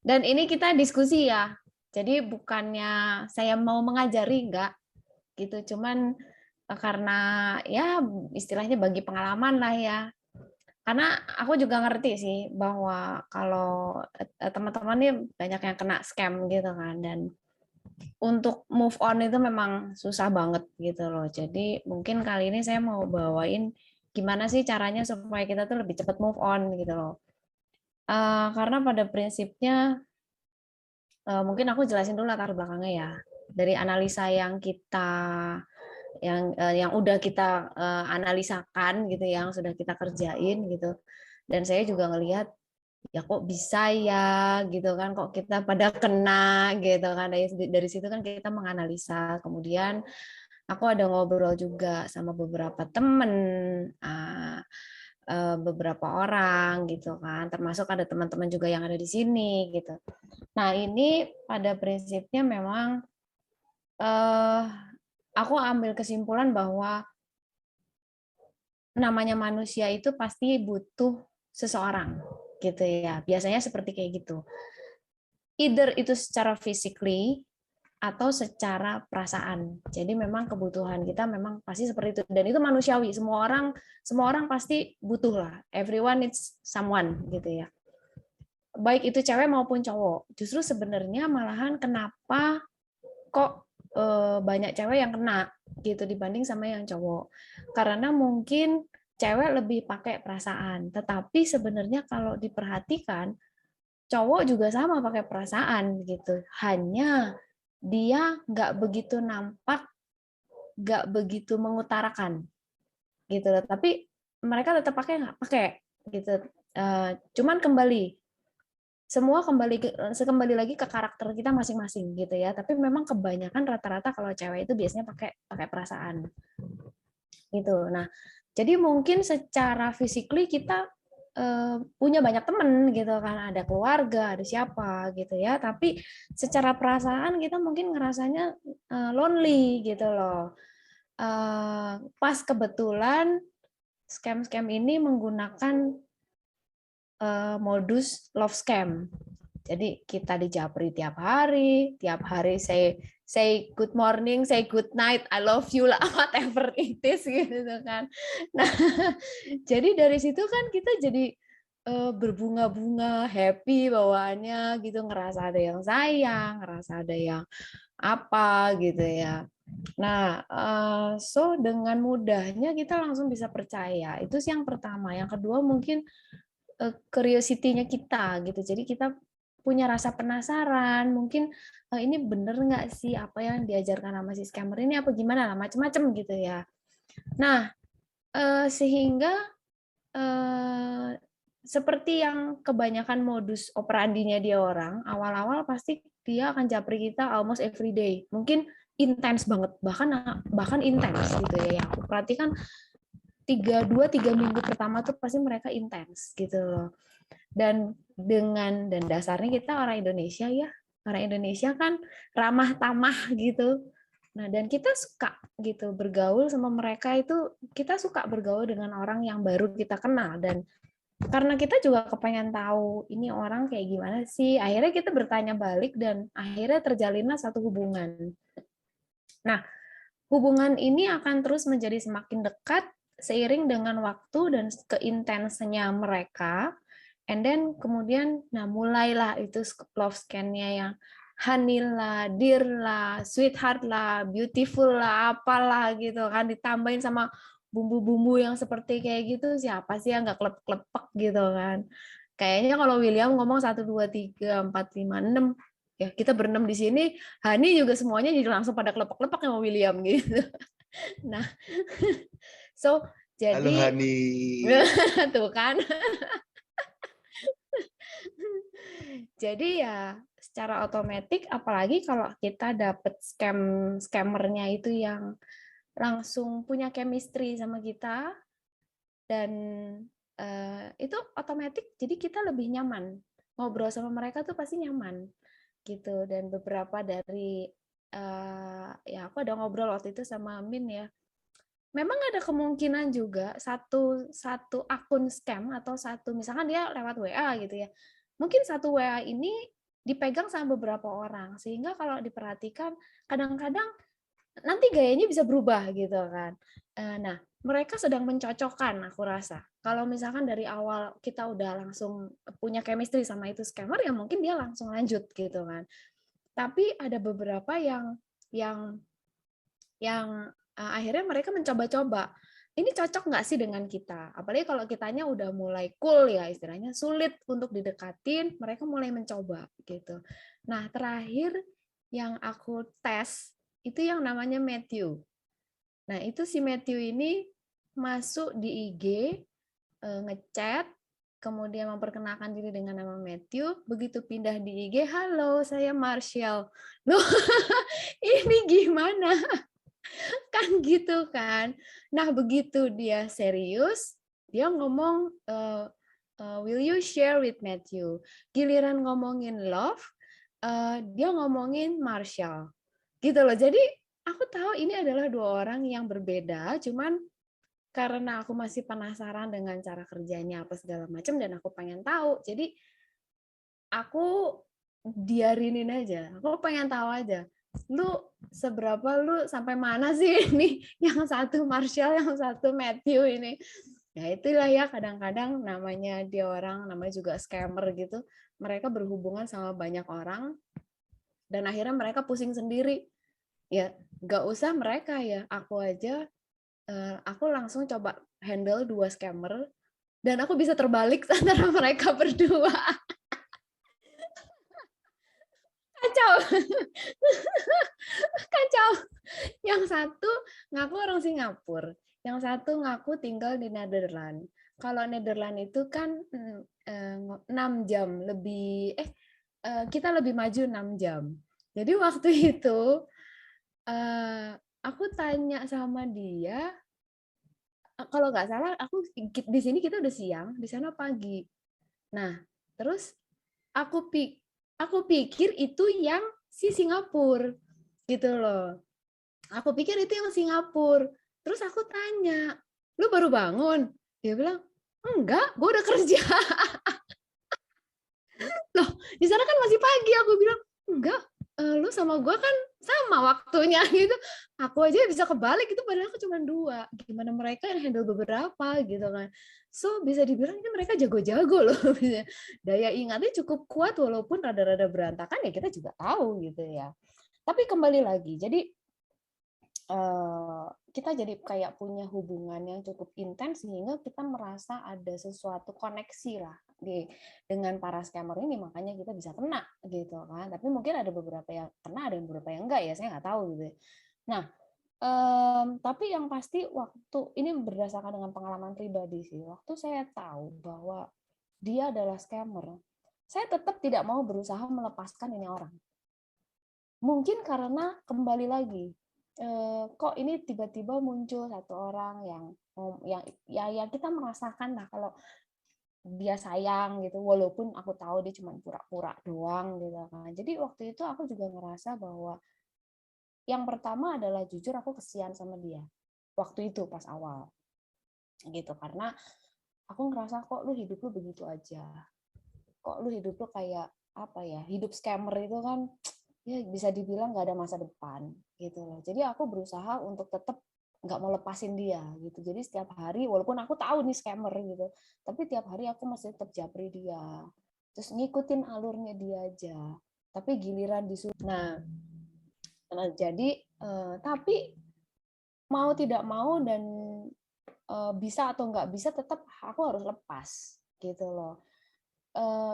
Dan ini kita diskusi ya. Jadi bukannya saya mau mengajari, enggak gitu. Cuman karena ya istilahnya bagi pengalaman lah ya. Karena aku juga ngerti sih bahwa kalau teman-teman nih banyak yang kena scam gitu kan, dan untuk move on itu memang susah banget gitu loh. Jadi mungkin kali ini saya mau bawain gimana sih caranya supaya kita tuh lebih cepat move on gitu loh. Karena pada prinsipnya mungkin aku jelasin dulu latar belakangnya ya. Dari analisa yang kita yang udah kita analisakan gitu, yang sudah kita kerjain gitu. Dan saya juga ngelihat ya kok bisa ya gitu kan, kok kita pada kena gitu kan. Dari situ kan kita menganalisa. Kemudian aku ada ngobrol juga sama beberapa temen, beberapa orang gitu kan, termasuk ada teman-teman juga yang ada di sini gitu. Nah ini pada prinsipnya memang eh, aku ambil kesimpulan bahwa namanya manusia itu pasti butuh seseorang gitu ya. Biasanya seperti kayak gitu. Either itu secara physically atau secara perasaan. Jadi memang kebutuhan kita memang pasti seperti itu, dan itu manusiawi. Semua orang pasti butuh lah. Everyone needs someone gitu ya. Baik itu cewek maupun cowok. Justru sebenarnya malahan kenapa kok banyak cewek yang kena gitu dibanding sama yang cowok. Karena mungkin cewek lebih pakai perasaan, tetapi sebenarnya kalau diperhatikan cowok juga sama pakai perasaan gitu. Hanya dia nggak begitu nampak, nggak begitu mengutarakan gitu. Tapi mereka tetap pakai nggak pakai gitu. Cuman semua kembali lagi ke karakter kita masing-masing gitu ya. Tapi memang kebanyakan rata-rata kalau cewek itu biasanya pakai pakai perasaan gitu. Nah, jadi mungkin secara physically kita punya banyak temen gitu kan, ada keluarga, ada siapa gitu ya. Tapi secara perasaan kita mungkin ngerasanya lonely gitu loh. Pas kebetulan scam-scam ini menggunakan modus love scam. Jadi kita dijapri tiap hari say good morning, say good night, I love you lah, whatever it is gitu kan. Nah, jadi dari situ kan kita jadi berbunga-bunga, happy bawaannya gitu, ngerasa ada yang sayang, ngerasa ada yang apa gitu ya. Nah, so dengan mudahnya kita langsung bisa percaya. Itu sih yang pertama. Yang kedua mungkin curiosity-nya kita gitu. Jadi kita punya rasa penasaran, mungkin ini bener nggak sih apa yang diajarkan sama si scammer ini, apa gimana lah, macam-macam gitu ya. Nah, sehingga seperti yang kebanyakan modus operandinya dia orang, awal-awal pasti dia akan japri kita almost every day. Mungkin intens banget, bahkan intens gitu ya. Yang aku perhatikan 2-3 minggu pertama tuh pasti mereka intens gitu loh. Dan dasarnya kita orang Indonesia ya, orang Indonesia kan ramah tamah gitu. Nah, dan kita suka gitu bergaul sama mereka, itu kita suka bergaul dengan orang yang baru kita kenal, dan karena kita juga kepengen tahu ini orang kayak gimana sih, akhirnya kita bertanya balik dan akhirnya terjalinlah satu hubungan. Nah, hubungan ini akan terus menjadi semakin dekat seiring dengan waktu dan keintensnya mereka. And then kemudian, nah mulailah itu love scan-nya yang honey lah, dear lah, sweetheart lah, beautiful lah, apalah gitu kan, ditambahin sama bumbu-bumbu yang seperti kayak gitu, siapa sih yang nggak klep-klepek gitu kan. Kayaknya kalau William ngomong 1, 2, 3, 4, 5, 6, ya kita berenam di sini, Hani juga semuanya jadi langsung pada kelepek-kelepek sama William gitu. Nah, so Halo jadi Hani. tuh kan. Jadi ya secara otomatis, apalagi kalau kita dapet scammernya itu yang langsung punya chemistry sama kita, dan itu otomatis jadi kita lebih nyaman ngobrol sama mereka tuh, pasti nyaman gitu. Dan beberapa dari ya aku ada ngobrol waktu itu sama Min ya, memang ada kemungkinan juga satu satu akun scam atau satu, misalkan dia lewat WA gitu ya, mungkin satu WA ini dipegang sama beberapa orang, sehingga kalau diperhatikan kadang-kadang nanti gayanya bisa berubah gitu kan. Nah, mereka sedang mencocokkan, aku rasa. Kalau misalkan dari awal kita udah langsung punya chemistry sama itu scammer, ya mungkin dia langsung lanjut gitu kan. Tapi ada beberapa yang akhirnya mereka mencoba-coba. Ini cocok nggak sih dengan kita? Apalagi kalau kitanya udah mulai cool ya, istilahnya sulit untuk didekatin, mereka mulai mencoba gitu. Nah, terakhir yang aku tes itu yang namanya Matthew. Nah, itu si Matthew ini masuk di IG, ngechat, kemudian memperkenalkan diri dengan nama Matthew, begitu pindah di IG, halo saya Marshall. Loh, ini gimana? Kan gitu kan. Nah, begitu dia serius, dia ngomong, will you share with Matthew? Giliran ngomongin love, dia ngomongin Marshall. Gitu loh. Jadi aku tahu ini adalah dua orang yang berbeda, cuman karena aku masih penasaran dengan cara kerjanya apa segala macam dan aku pengen tahu. Jadi aku biarinin aja. Aku pengen tahu aja. Lu seberapa lu sampai mana sih ini? Yang satu Marshall, yang satu Matthew ini. Ya itulah ya kadang-kadang namanya dia orang, namanya juga scammer gitu. Mereka berhubungan sama banyak orang dan akhirnya mereka pusing sendiri. Ya nggak usah mereka ya, aku aja aku langsung coba handle 2 scammer dan aku bisa terbalik antara mereka berdua. Kacau. Kacau. Yang satu ngaku orang Singapura, yang satu ngaku tinggal di Netherlands. Kalau Netherlands itu kan 6 jam lebih, kita lebih maju 6 jam. Jadi waktu itu aku tanya sama dia, kalau nggak salah aku di sini kita udah siang, di sana pagi. Nah, terus aku pikir itu yang si Singapura gitu loh. Aku pikir itu yang Singapura. Terus aku tanya, lu baru bangun? Dia bilang, enggak, gue udah kerja. Loh, di sana kan masih pagi. Aku bilang, enggak, lu sama gue kan sama waktunya gitu. Aku aja bisa kebalik itu padahal aku cuma 2. Gimana mereka yang handle beberapa gitu kan. So bisa dibilang ini mereka jago-jago loh. Daya ingatnya cukup kuat walaupun rada-rada berantakan ya kita juga tahu gitu ya. Tapi kembali lagi, jadi kita jadi kayak punya hubungan yang cukup intens sehingga kita merasa ada sesuatu koneksi lah dengan para scammer ini, makanya kita bisa kena gitu kan. Tapi mungkin ada beberapa yang kena, ada beberapa yang enggak ya, saya nggak tahu gitu. Nah, tapi yang pasti waktu ini berdasarkan dengan pengalaman pribadi sih, waktu saya tahu bahwa dia adalah scammer, saya tetap tidak mau berusaha melepaskan ini orang. Mungkin karena kembali lagi, kok ini tiba-tiba muncul satu orang yang kita merasakan lah kalau dia sayang gitu, walaupun aku tahu dia cuma pura-pura doang gitu kan. Jadi waktu itu aku juga ngerasa bahwa yang pertama adalah jujur aku kesian sama dia waktu itu pas awal gitu, karena aku ngerasa kok lu hidup lu begitu aja, kok lu hidup lu kayak apa ya, hidup scammer itu kan ya bisa dibilang nggak ada masa depan gitu loh. Jadi aku berusaha untuk tetap nggak mau lepasin dia gitu. Jadi setiap hari walaupun aku tahu nih scammer gitu, tapi tiap hari aku masih tetap japri dia. Terus ngikutin alurnya dia aja. Tapi giliran disuruh. Nah jadi tapi mau tidak mau dan bisa atau nggak bisa tetap aku harus lepas gitu loh.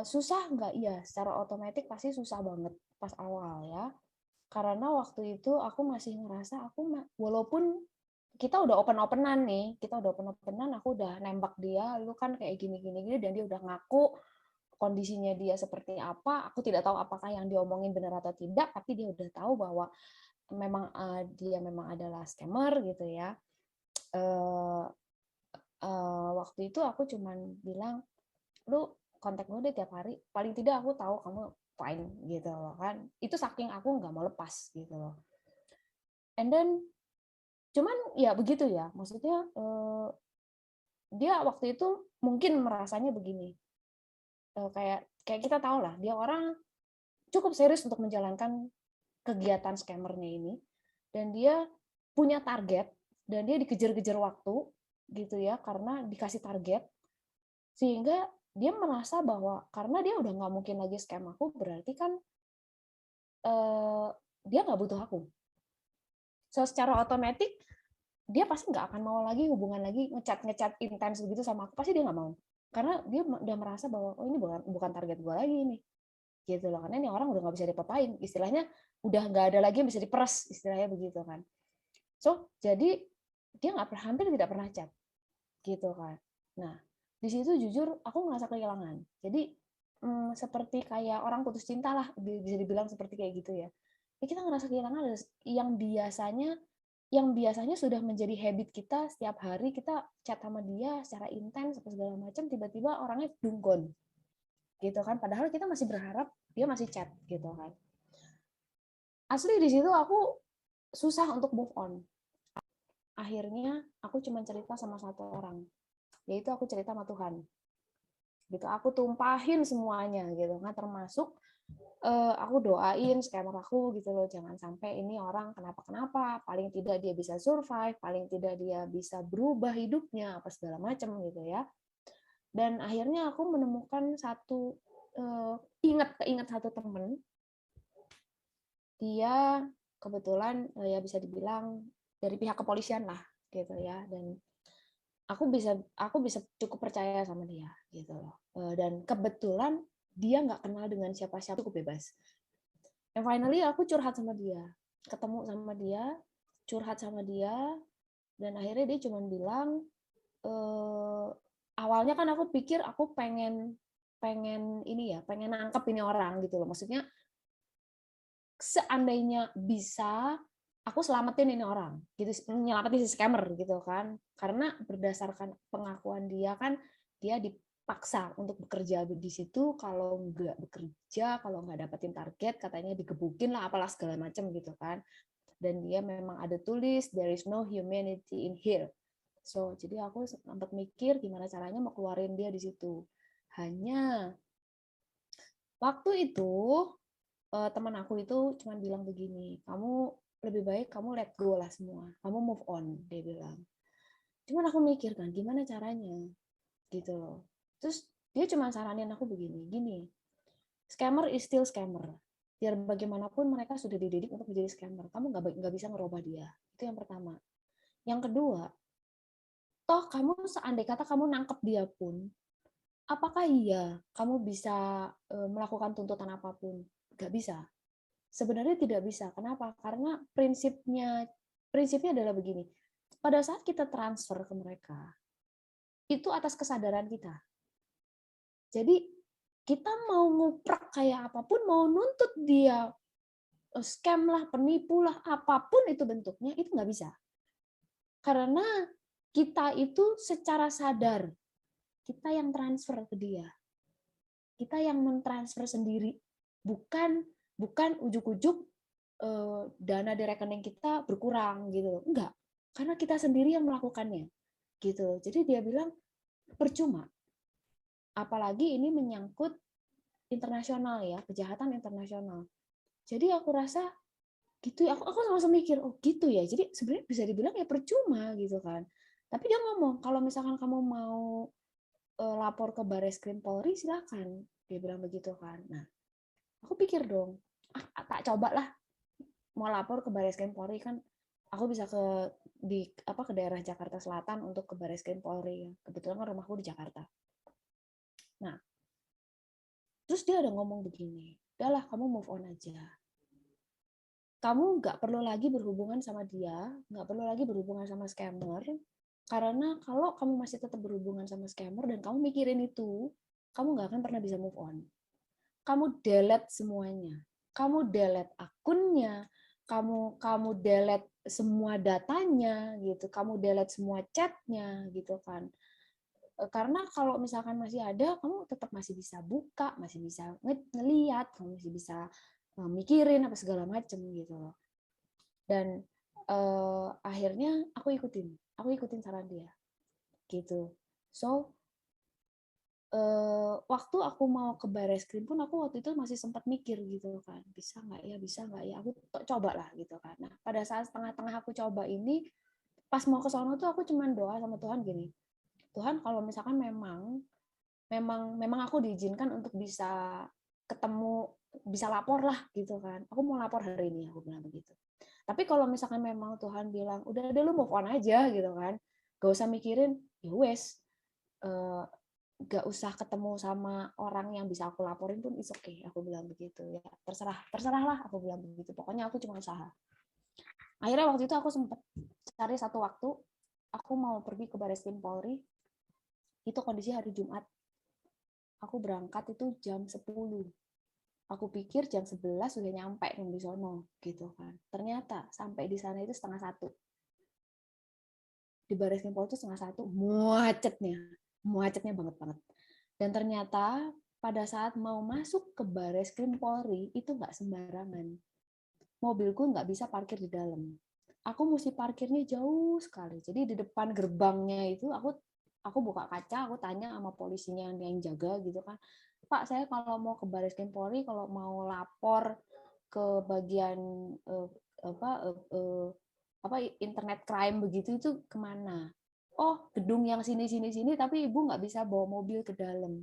Susah nggak? Iya, secara otomatis pasti susah banget pas awal ya. Karena waktu itu aku masih ngerasa walaupun kita udah open-openan nih, aku udah nembak dia, lu kan kayak gini dan dia udah ngaku kondisinya dia seperti apa, aku tidak tahu apakah yang diomongin benar atau tidak, tapi dia udah tahu bahwa memang dia memang adalah scammer gitu ya. Waktu itu aku cuman bilang, lu kontak gue deh tiap hari, paling tidak aku tahu kamu fine gitu loh kan. Itu saking aku nggak mau lepas gitu loh. And then cuman ya begitu ya, maksudnya dia waktu itu mungkin merasanya begini, kayak kita tahu lah dia orang cukup serius untuk menjalankan kegiatan scammernya ini, dan dia punya target, dan dia dikejar-kejar waktu gitu ya, karena dikasih target, sehingga dia merasa bahwa karena dia udah nggak mungkin lagi scam aku, berarti kan dia nggak butuh aku. So, secara otomatis dia pasti nggak akan mau lagi hubungan lagi, ngechat intens begitu sama aku, pasti dia nggak mau, karena dia udah merasa bahwa oh ini bukan target gue lagi nih, gitu loh, karena ini orang udah nggak bisa dipapain, istilahnya udah nggak ada lagi yang bisa diperes, istilahnya begitu kan. So jadi dia hampir tidak pernah chat gitu kan. Nah di situ jujur aku merasa kehilangan, jadi seperti kayak orang putus cinta lah, bisa dibilang seperti kayak gitu ya. Kita ngerasa kehilangan yang biasanya sudah menjadi habit kita, setiap hari kita chat sama dia secara intens apa segala macam, tiba-tiba orangnya dunggon gitu kan, padahal kita masih berharap dia masih chat gitu kan. Asli di situ aku susah untuk move on. Akhirnya aku cuma cerita sama satu orang, yaitu aku cerita sama Tuhan gitu, aku tumpahin semuanya gitu kan, termasuk aku doain scammer aku gitu loh, jangan sampai ini orang kenapa-kenapa, paling tidak dia bisa survive, paling tidak dia bisa berubah hidupnya apa segala macam gitu ya. Dan akhirnya aku menemukan satu keinget satu temen, dia kebetulan ya bisa dibilang dari pihak kepolisian lah gitu ya, dan aku bisa cukup percaya sama dia gitu loh. Dan kebetulan dia nggak kenal dengan siapa-siapa, cukup bebas. And finally aku curhat sama dia, ketemu sama dia, curhat sama dia, dan akhirnya dia cuma bilang, awalnya kan aku pikir aku pengen ini ya, pengen nangkep ini orang gitu loh. Maksudnya seandainya bisa aku selamatin ini orang gitu, nyelamatin si scammer gitu kan, karena berdasarkan pengakuan dia kan dia dipaksa untuk bekerja di situ, kalau nggak bekerja, kalau nggak dapetin target katanya digebukin lah apalah segala macam gitu kan, dan dia memang ada tulis there is no humanity in here. So jadi aku sempat mikir gimana caranya mau keluarin dia di situ. Hanya waktu itu teman aku itu cuma bilang begini, kamu lebih baik kamu let go lah semua, kamu move on, dia bilang. Cuman aku mikir kan, gimana caranya, gitu loh. Terus dia cuma saranin aku begini, gini, scammer is still scammer. Biar bagaimanapun mereka sudah dididik untuk menjadi scammer, kamu nggak bisa ngerubah dia. Itu yang pertama. Yang kedua, toh kamu seandai kata kamu nangkep dia pun, apakah iya kamu bisa melakukan tuntutan apapun? Nggak bisa. Sebenarnya tidak bisa. Kenapa? Karena prinsipnya adalah begini. Pada saat kita transfer ke mereka, itu atas kesadaran kita. Jadi kita mau nguprek kayak apapun, mau nuntut dia scam lah, penipu lah, apapun itu bentuknya, itu nggak bisa. Karena kita itu secara sadar, kita yang transfer ke dia. Kita yang mentransfer sendiri. Bukan ujuk-ujuk dana di rekening kita berkurang gitu, enggak, karena kita sendiri yang melakukannya gitu. Jadi dia bilang percuma, apalagi ini menyangkut internasional ya, kejahatan internasional. Jadi aku rasa gitu, aku langsung mikir, oh gitu ya, jadi sebenarnya bisa dibilang ya percuma gitu kan. Tapi dia ngomong kalau misalkan kamu mau lapor ke Barreskrim Polri silakan, dia bilang begitu kan. Nah aku pikir dong, tak coba lah, mau lapor ke Barreskrim Polri kan aku bisa ke daerah Jakarta Selatan untuk ke Barreskrim Polri. Kebetulan kan rumahku di Jakarta. Nah, terus dia ada ngomong begini, udahlah kamu move on aja. Kamu nggak perlu lagi berhubungan sama dia, nggak perlu lagi berhubungan sama scammer, karena kalau kamu masih tetap berhubungan sama scammer dan kamu mikirin itu, kamu nggak akan pernah bisa move on. Kamu delete semuanya. Kamu delete akunnya, kamu delete semua datanya gitu, kamu delete semua chatnya gitu kan. Karena kalau misalkan masih ada, kamu tetap masih bisa buka, masih bisa ngeliat, kamu masih bisa mikirin apa segala macem gitu loh. Dan akhirnya aku ikutin saran dia gitu. So waktu aku mau ke Bareskrim pun aku waktu itu masih sempat mikir gitu kan, bisa nggak ya, aku coba lah gitu kan. Nah pada saat tengah-tengah aku coba ini, pas mau ke sono tuh aku cuman doa sama Tuhan gini, Tuhan kalau misalkan memang aku diizinkan untuk bisa ketemu, bisa lapor lah gitu kan, aku mau lapor hari ini, aku bilang begitu. Tapi kalau misalkan memang Tuhan bilang udah deh lu move on aja gitu kan, gak usah mikirin, ya wes, gak usah ketemu sama orang yang bisa aku laporin pun is okay, aku bilang begitu ya, terserah lah, aku bilang begitu, pokoknya aku cuma usaha. Akhirnya waktu itu aku sempat cari satu waktu, aku mau pergi ke Bareskrim Polri, itu kondisi hari Jumat, aku berangkat itu jam 10, aku pikir jam 11 sudah nyampe di sono gitu kan, ternyata sampai di sana itu setengah satu, di Bareskrim Polri itu setengah satu, macetnya banget banget. Dan ternyata pada saat mau masuk ke Bareskrim Polri itu nggak sembarangan. Mobilku nggak bisa parkir di dalam. Aku mesti parkirnya jauh sekali. Jadi di depan gerbangnya itu aku buka kaca, aku tanya sama polisinya yang jaga gitu kan. Pak, saya kalau mau ke Bareskrim Polri, kalau mau lapor ke bagian eh, apa eh, eh, apa internet crime begitu itu kemana? Oh, gedung yang sini tapi ibu nggak bisa bawa mobil ke dalam.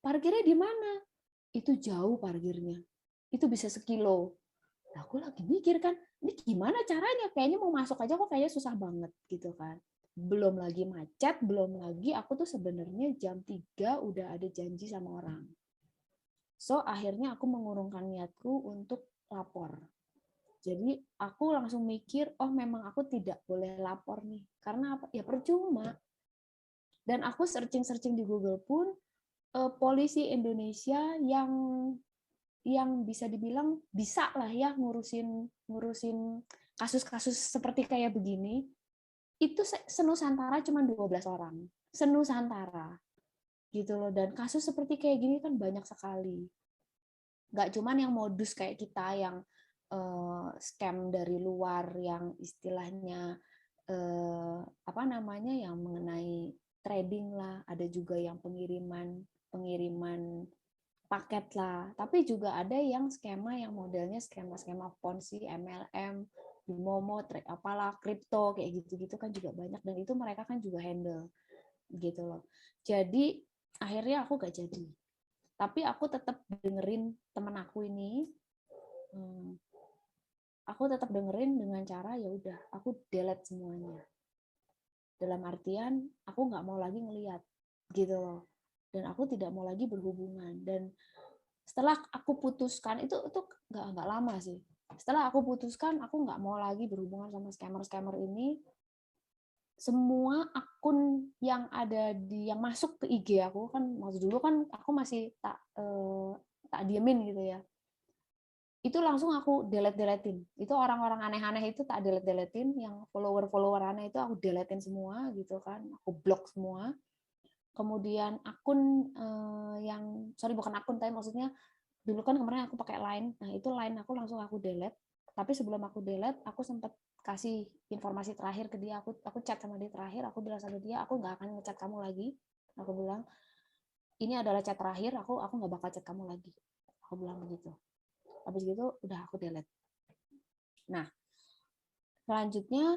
Parkirnya di mana? Itu jauh parkirnya. Itu bisa sekilo. Nah, aku lagi mikir kan, ini gimana caranya? Kayaknya mau masuk aja kok kayaknya susah banget gitu kan. Belum lagi macet, belum lagi aku tuh sebenarnya jam 3 udah ada janji sama orang. So, akhirnya aku mengurungkan niatku untuk lapor. Jadi aku langsung mikir, oh memang aku tidak boleh lapor nih. Karena apa? Ya percuma. Dan aku searching-searching di Google pun, polisi Indonesia yang bisa dibilang bisa lah ya ngurusin kasus-kasus seperti kayak begini, itu senusantara cuma 12 orang. Senusantara. Gitu loh. Dan kasus seperti kayak gini kan banyak sekali. Nggak cuman yang modus kayak kita yang scam dari luar yang istilahnya apa namanya yang mengenai trading lah, ada juga yang pengiriman paket lah, tapi juga ada yang skema yang modelnya skema Ponzi, MLM, Momo, apalah kripto kayak gitu-gitu kan juga banyak, dan itu mereka kan juga handle gitu loh. Jadi akhirnya aku gak jadi. Tapi aku tetap dengerin temen aku ini. Aku tetap dengerin dengan cara ya udah aku delete semuanya. Dalam artian aku nggak mau lagi ngelihat gitu loh. Dan aku tidak mau lagi berhubungan. Dan setelah aku putuskan itu nggak lama sih. Setelah aku putuskan aku nggak mau lagi berhubungan sama scammer ini, semua akun yang ada yang masuk ke IG aku kan, waktu dulu kan aku masih tak diemin gitu ya, itu langsung aku deletin. Itu orang-orang aneh-aneh itu tak deletin, yang follower aneh itu aku deletin semua gitu kan, aku blok semua. Kemudian akun yang bukan akun, tapi maksudnya dulu kan kemarin aku pakai Line, nah itu Line aku langsung aku delete. Tapi sebelum aku delete, aku sempat kasih informasi terakhir ke dia, aku chat sama dia terakhir, aku bilang sama dia, aku nggak akan ngechat kamu lagi, aku bilang ini adalah chat terakhir, aku nggak bakal chat kamu lagi, aku bilang begitu. Habis gitu udah aku delete. Nah selanjutnya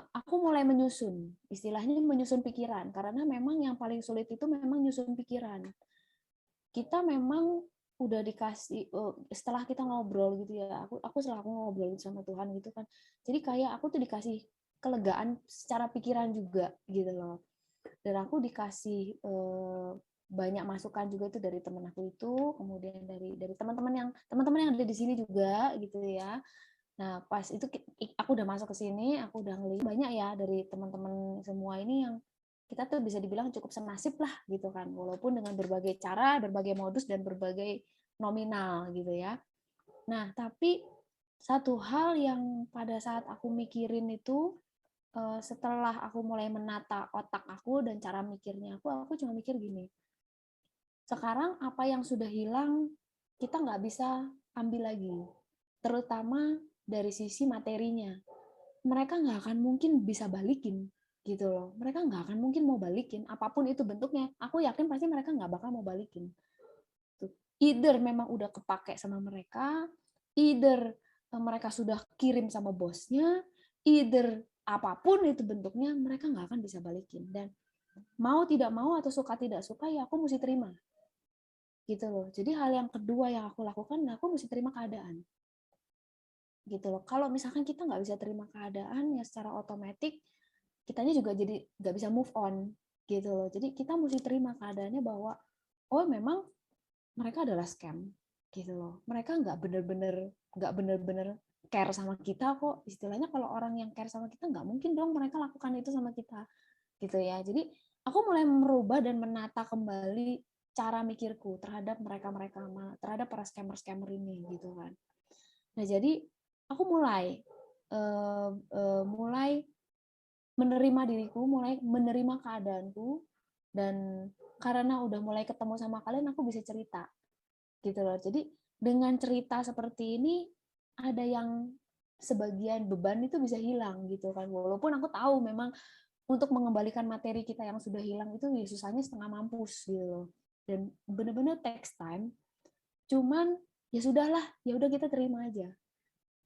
aku mulai menyusun, istilahnya menyusun pikiran, karena memang yang paling sulit itu memang nyusun pikiran. Kita memang udah dikasih, setelah kita ngobrol gitu ya, aku setelah aku ngobrol sama Tuhan gitu kan, jadi kayak aku tuh dikasih kelegaan secara pikiran juga gitu loh, dan aku dikasih banyak masukan juga itu dari teman aku itu, kemudian dari teman-teman yang ada di sini juga gitu ya. Nah pas itu aku udah masuk ke sini, aku udah ngelihat banyak ya dari teman-teman semua ini yang kita tuh bisa dibilang cukup senasib lah gitu kan, walaupun dengan berbagai cara, berbagai modus, dan berbagai nominal gitu ya. Nah tapi satu hal yang pada saat aku mikirin itu, setelah aku mulai menata otak aku dan cara mikirnya aku cuma mikir gini, sekarang apa yang sudah hilang kita nggak bisa ambil lagi, terutama dari sisi materinya. Mereka nggak akan mungkin bisa balikin. gitu loh. Mereka nggak akan mungkin mau balikin, apapun itu bentuknya. Aku yakin pasti mereka nggak bakal mau balikin. Either memang udah kepake sama mereka, either mereka sudah kirim sama bosnya, either apapun itu bentuknya, mereka nggak akan bisa balikin. Dan mau tidak mau atau suka tidak suka, ya aku mesti terima. Gitu loh. Jadi hal yang kedua yang aku lakukan, aku mesti terima keadaan. Gitu loh. Kalau misalkan kita nggak bisa terima keadaan, ya secara otomatis kitanya juga jadi nggak bisa move on. Gitu loh. Jadi kita mesti terima keadaannya bahwa, oh memang mereka adalah scam gitu loh. Mereka nggak bener-bener care sama kita kok. Istilahnya kalau orang yang care sama kita nggak mungkin dong mereka lakukan itu sama kita gitu ya. Jadi aku mulai merubah dan menata kembali cara mikirku terhadap mereka-mereka, terhadap para scammer-scammer ini gitu kan. Nah jadi aku mulai menerima diriku, mulai menerima keadaanku, dan karena udah mulai ketemu sama kalian, aku bisa cerita gitu loh. Jadi dengan cerita seperti ini ada yang sebagian beban itu bisa hilang gitu kan. Walaupun aku tahu memang untuk mengembalikan materi kita yang sudah hilang itu ya susahnya setengah mampus gitu loh. Dan benar-benar takes time. Cuman ya sudahlah, ya udah kita terima aja.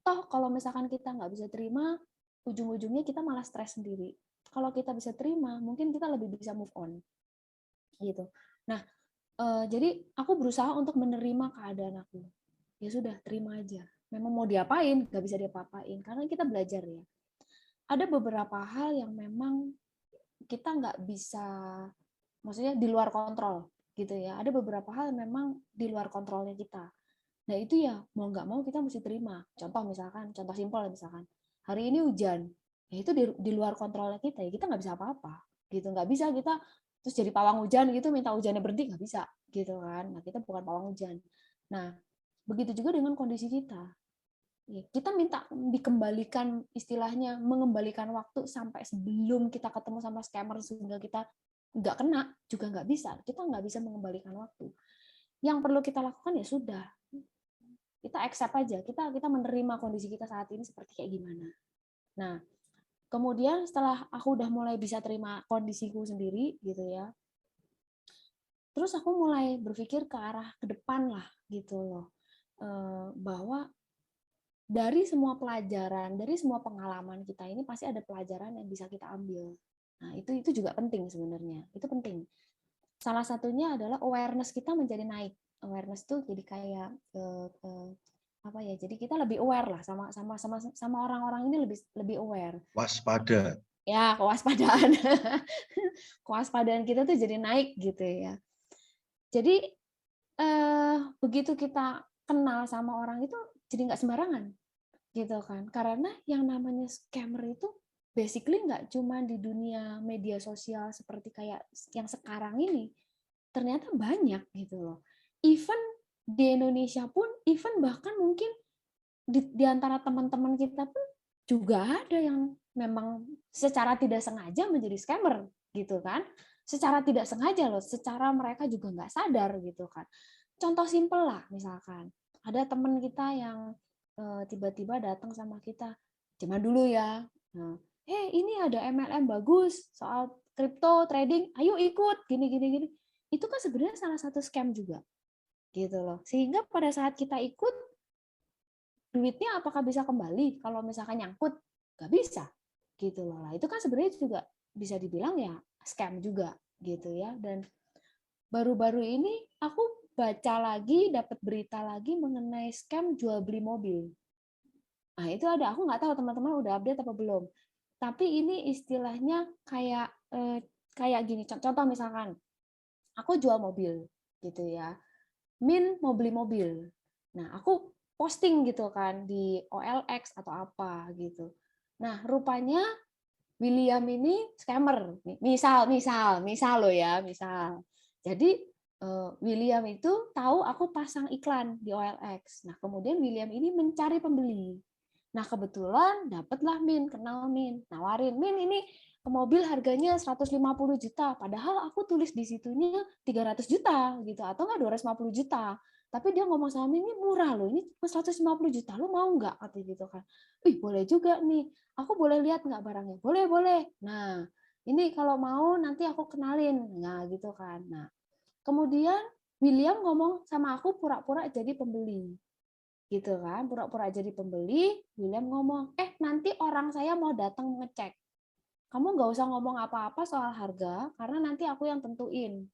Toh kalau misalkan kita nggak bisa terima, ujung-ujungnya kita malah stres sendiri. Kalau kita bisa terima, mungkin kita lebih bisa move on gitu. Nah, jadi aku berusaha untuk menerima keadaan aku. Ya sudah, terima aja. Memang mau diapain, nggak bisa diapa-apain. Karena kita belajar ya. Ada beberapa hal yang memang kita nggak bisa, maksudnya di luar kontrol gitu ya. Ada beberapa hal yang memang di luar kontrolnya kita. Nah itu ya mau nggak mau kita mesti terima. Contoh misalkan, contoh simpel misalkan, hari ini hujan, ya itu di luar kontrolnya kita ya, kita nggak bisa apa-apa gitu. Nggak bisa kita terus jadi pawang hujan gitu, minta hujannya berhenti, nggak bisa gitu kan. Nah kita bukan pawang hujan. Nah begitu juga dengan kondisi kita. Kita minta dikembalikan, istilahnya mengembalikan waktu sampai sebelum kita ketemu sama scammer sehingga kita nggak kena, juga nggak bisa. Kita nggak bisa mengembalikan waktu. Yang perlu kita lakukan ya sudah, kita accept aja, kita menerima kondisi kita saat ini seperti kayak gimana. Nah, kemudian setelah aku udah mulai bisa terima kondisiku sendiri gitu ya, terus aku mulai berpikir ke arah ke depan lah gitu loh, bahwa dari semua pelajaran, dari semua pengalaman kita ini pasti ada pelajaran yang bisa kita ambil. Nah, itu juga penting sebenarnya. Itu penting. Salah satunya adalah awareness kita menjadi naik. Awareness tuh jadi kayak apa ya? Jadi kita lebih aware lah sama orang-orang ini, lebih aware. Waspada. Ya, kewaspadaan. Kewaspadaan kita tuh jadi naik gitu ya. Jadi begitu kita kenal sama orang itu jadi nggak sembarangan gitu kan, karena yang namanya scammer itu basically nggak cuma di dunia media sosial seperti kayak yang sekarang ini, ternyata banyak gitu loh. Even di Indonesia pun, even bahkan mungkin di antara teman-teman kita pun juga ada yang memang secara tidak sengaja menjadi scammer gitu kan, secara tidak sengaja loh, secara mereka juga nggak sadar gitu kan. Contoh simpel lah, misalkan ada teman kita yang tiba-tiba datang sama kita, zaman dulu ya, ini ada MLM bagus soal crypto trading, ayo ikut gini gini gini. Itu kan sebenarnya salah satu scam juga gitu loh. Sehingga pada saat kita ikut, duitnya apakah bisa kembali kalau misalkan nyangkut? Nggak bisa gitu loh. Lah itu kan sebenarnya juga bisa dibilang ya scam juga gitu ya. Dan baru-baru ini aku baca lagi, dapat berita lagi mengenai scam jual beli mobil. Nah, itu ada. Aku nggak tahu teman-teman udah update apa belum. Tapi ini istilahnya kayak gini. Contoh misalkan, aku jual mobil gitu ya. Min mau beli mobil. Nah, aku posting gitu kan di OLX atau apa gitu. Nah, rupanya William ini scammer. Misal loh ya, misal. Jadi William itu tahu aku pasang iklan di OLX. Nah, kemudian William ini mencari pembeli. Nah, kebetulan dapatlah Min, kenal Min, nawarin, Min ini mobil harganya 150 juta, padahal aku tulis di situnya 300 juta gitu, atau enggak 250 juta. Tapi dia ngomong sama Min, ini murah loh, ini 150 juta, lu mau nggak? Katanya gitu kan. Boleh juga nih, aku boleh lihat nggak barangnya? Boleh, boleh. Nah, ini kalau mau nanti aku kenalin, nah gitu kan. Nah, kemudian William ngomong sama aku pura-pura jadi pembeli, gitu kan, pura-pura jadi pembeli. William ngomong, nanti orang saya mau datang ngecek, kamu nggak usah ngomong apa-apa soal harga karena nanti aku yang tentuin,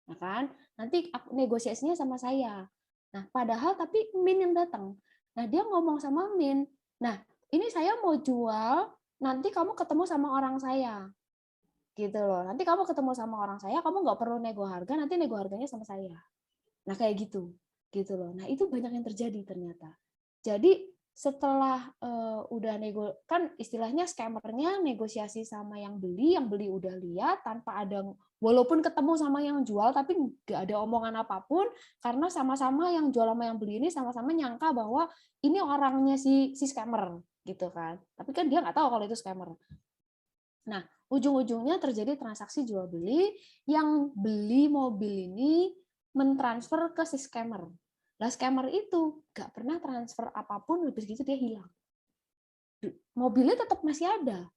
nah kan, nanti aku negosiasinya sama saya. Nah, padahal tapi Min yang datang. Nah, dia ngomong sama Min, nah ini saya mau jual, nanti kamu ketemu sama orang saya, gitu loh. Nanti kamu ketemu sama orang saya, kamu nggak perlu nego harga, nanti nego harganya sama saya. Nah, kayak gitu loh. Nah, itu banyak yang terjadi ternyata. Jadi setelah udah kan istilahnya scammernya negosiasi sama yang beli udah lihat tanpa ada, walaupun ketemu sama yang jual tapi nggak ada omongan apapun, karena sama-sama yang jual sama yang beli ini sama-sama nyangka bahwa ini orangnya si scammer gitu kan. Tapi kan dia nggak tahu kalau itu scammer. Nah, ujung-ujungnya terjadi transaksi jual beli, yang beli mobil ini mentransfer ke si scammer. Lah scammer itu nggak pernah transfer apapun, habis gitu dia hilang. Mobilnya tetap masih ada.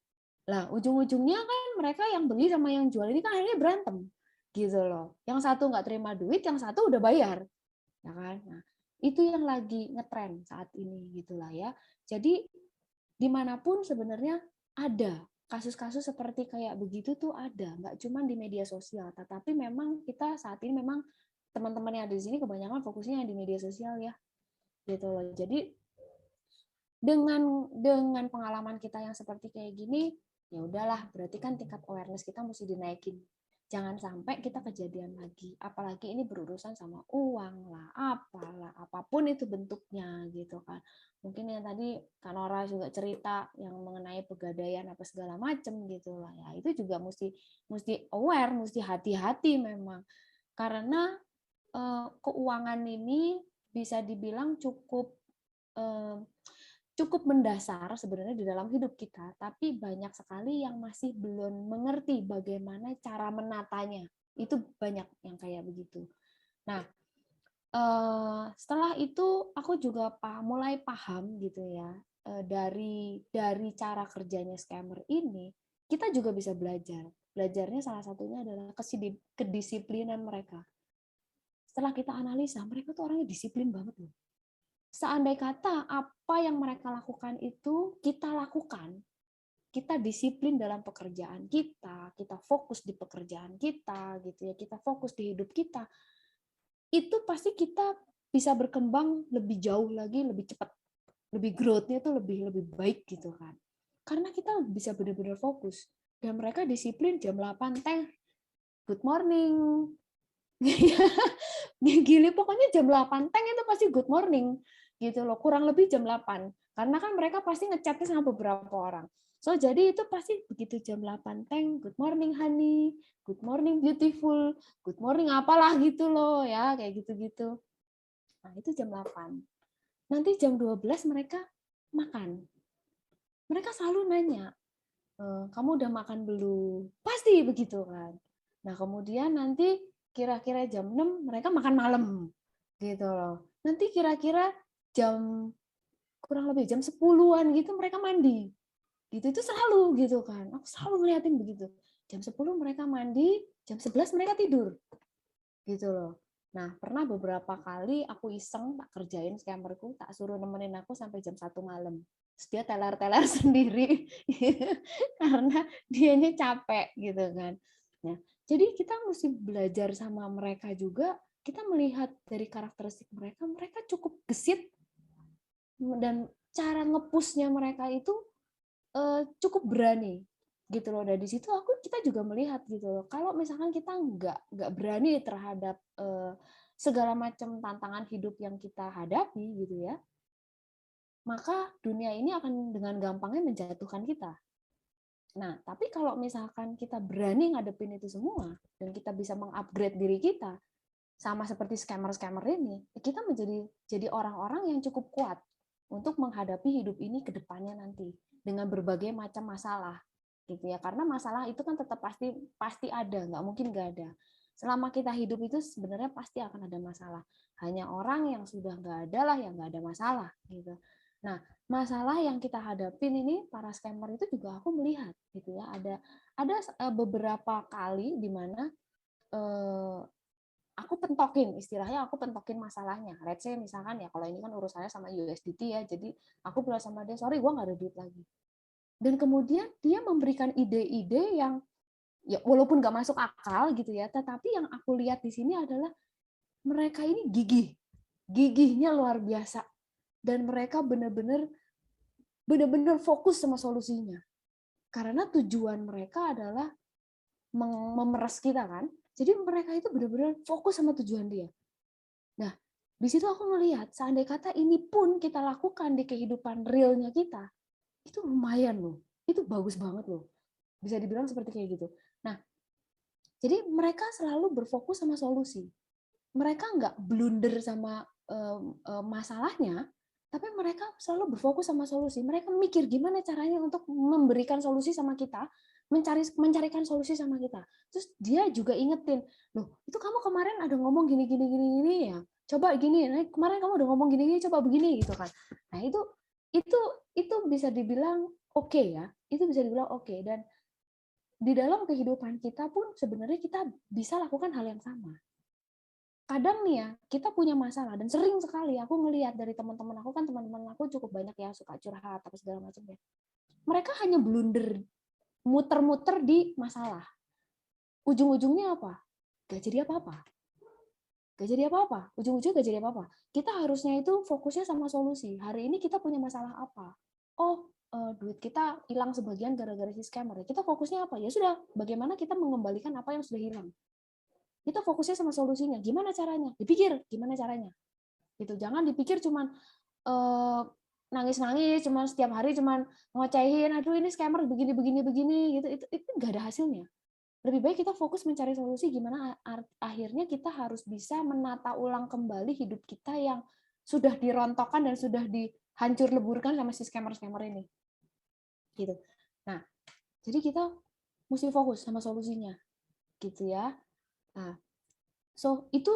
Lah ujung-ujungnya kan mereka yang beli sama yang jual ini kan akhirnya berantem. Gitu loh. Yang satu nggak terima duit, yang satu udah bayar. Ya kan? Nah, itu yang lagi ngetren saat ini gitulah ya. Jadi dimanapun sebenarnya ada kasus-kasus seperti kayak begitu tuh ada, nggak cuma di media sosial, tetapi memang kita saat ini memang teman-teman yang ada di sini kebanyakan fokusnya di media sosial ya, gitu loh. Jadi dengan pengalaman kita yang seperti kayak gini, ya udahlah, berarti kan tingkat awareness kita mesti dinaikin. Jangan sampai kita kejadian lagi, apalagi ini berurusan sama uang lah, apalah, apapun itu bentuknya gitu kan. Mungkin yang tadi Kak Nora juga cerita yang mengenai pegadaian apa segala macam gitu lah ya. Itu juga mesti aware, mesti hati-hati memang. Karena keuangan ini bisa dibilang cukup mendasar sebenarnya di dalam hidup kita, tapi banyak sekali yang masih belum mengerti bagaimana cara menatanya. Itu banyak yang kayak begitu. Nah, setelah itu aku juga mulai paham gitu ya, dari cara kerjanya scammer ini, kita juga bisa belajar. Belajarnya salah satunya adalah kedisiplinan mereka. Setelah kita analisa, mereka tuh orangnya disiplin banget loh. Seandai kata apa yang mereka lakukan itu kita lakukan, kita disiplin dalam pekerjaan kita, kita fokus di pekerjaan kita, gitu ya, kita fokus di hidup kita, itu pasti kita bisa berkembang lebih jauh lagi, lebih cepat, lebih growth-nya tuh lebih baik gitu kan. Karena kita bisa benar-benar fokus. Dan mereka disiplin jam 8 teh, good morning. Gini pokoknya jam 8 teng itu pasti good morning gitu loh, kurang lebih jam 8 karena kan mereka pasti ngechatnya sama beberapa orang, so jadi itu pasti begitu jam 8 teng, good morning honey, good morning beautiful, good morning apalah gitu loh ya, kayak gitu-gitu. Nah itu jam 8, nanti jam 12 mereka makan, mereka selalu nanya, kamu udah makan belum, pasti begitu kan. Nah kemudian nanti kira-kira jam 6 mereka makan malam gitu loh. Nanti kira-kira jam kurang lebih jam 10-an gitu mereka mandi. Gitu itu selalu gitu kan. Aku selalu ngeliatin begitu. Jam 10 mereka mandi, jam 11 mereka tidur. Gitu loh. Nah, pernah beberapa kali aku iseng tak kerjain scammerku, tak suruh nemenin aku sampai jam 1 malam. Terus dia teler-teler sendiri karena dianya capek gitu kan. Nah, jadi kita mesti belajar sama mereka juga, kita melihat dari karakteristik mereka, mereka cukup gesit dan cara ngepushnya mereka itu cukup berani gitu loh. Dari situ kita juga melihat gitu loh, kalau misalkan kita nggak berani terhadap segala macam tantangan hidup yang kita hadapi gitu ya, maka dunia ini akan dengan gampangnya menjatuhkan kita. Nah, tapi kalau misalkan kita berani ngadepin itu semua dan kita bisa mengupgrade diri kita, sama seperti scammer-scammer ini, kita jadi orang-orang yang cukup kuat untuk menghadapi hidup ini ke depannya nanti dengan berbagai macam masalah, gitu ya. Karena masalah itu kan tetap pasti ada, nggak mungkin nggak ada. Selama kita hidup itu sebenarnya pasti akan ada masalah. Hanya orang yang sudah nggak ada lah yang nggak ada masalah, gitu. Nah, masalah yang kita hadapin ini para scammer itu juga aku melihat gitu ya, ada beberapa kali di mana aku pentokin, istilahnya aku pentokin masalahnya. Let's say misalkan ya kalau ini kan urusannya sama USDT ya, jadi aku bilang sama dia, sorry gue nggak ada duit lagi. Dan kemudian dia memberikan ide-ide yang ya walaupun nggak masuk akal gitu ya, tetapi yang aku lihat di sini adalah mereka ini gigihnya luar biasa, dan mereka benar-benar fokus sama solusinya. Karena tujuan mereka adalah memeras kita kan. Jadi mereka itu benar-benar fokus sama tujuan dia. Nah, di situ aku ngelihat, seandai kata ini pun kita lakukan di kehidupan realnya kita, itu lumayan loh. Itu bagus banget loh. Bisa dibilang seperti kayak gitu. Nah, jadi mereka selalu berfokus sama solusi. Mereka nggak blunder sama masalahnya, tapi mereka selalu berfokus sama solusi. Mereka mikir gimana caranya untuk memberikan solusi sama kita, mencarikan solusi sama kita. Terus dia juga ingetin, loh itu kamu kemarin ada ngomong gini ya, coba gini. Nah, kemarin kamu udah ngomong gini, coba begini gitu kan. Nah itu bisa dibilang oke ya, itu bisa dibilang oke. Dan di dalam kehidupan kita pun sebenarnya kita bisa lakukan hal yang sama. Kadang nih ya, kita punya masalah, dan sering sekali aku ngelihat dari teman-teman aku, kan teman-teman aku cukup banyak ya suka curhat apa segala macam ya. Mereka hanya blunder, muter-muter di masalah. Ujung-ujungnya apa? Gak jadi apa-apa. Gak jadi apa-apa. Ujung-ujungnya gak jadi apa-apa. Kita harusnya itu fokusnya sama solusi. Hari ini kita punya masalah apa? Oh, duit kita hilang sebagian gara-gara si scammer. Kita fokusnya apa? Ya sudah, bagaimana kita mengembalikan apa yang sudah hilang. Kita fokusnya sama solusinya. Gimana caranya? Dipikir gimana caranya. Gitu. Jangan dipikir cuman nangis-nangis, cuman setiap hari cuman ngocehin, aduh ini scammer begini gitu. Itu nggak ada hasilnya. Lebih baik kita fokus mencari solusi gimana akhirnya kita harus bisa menata ulang kembali hidup kita yang sudah dirontokkan dan sudah dihancur leburkan sama si scammer-scammer ini. Gitu. Nah, jadi kita mesti fokus sama solusinya. Gitu ya. Nah, so itu